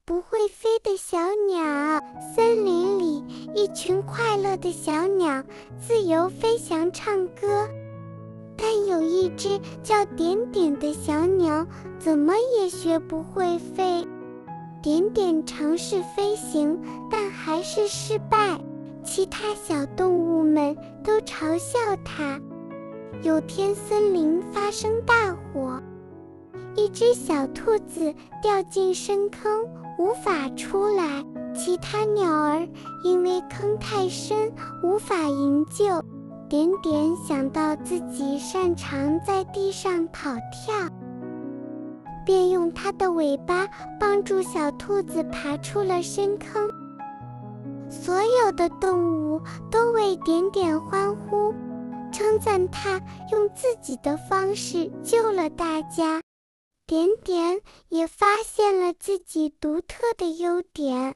不会飞的小鸟。森林里，一群快乐的小鸟自由飞翔唱歌，但有一只叫点点的小鸟怎么也学不会飞。点点尝试飞行，但还是失败，其他小动物们都嘲笑它。有天森林发生大火，一只小兔子掉进深坑，无法出来，其他鸟儿因为坑太深，无法营救。点点想到自己擅长在地上跑跳，便用它的尾巴帮助小兔子爬出了深坑。所有的动物都为点点欢呼，称赞它用自己的方式救了大家。点点也发现了自己独特的优点，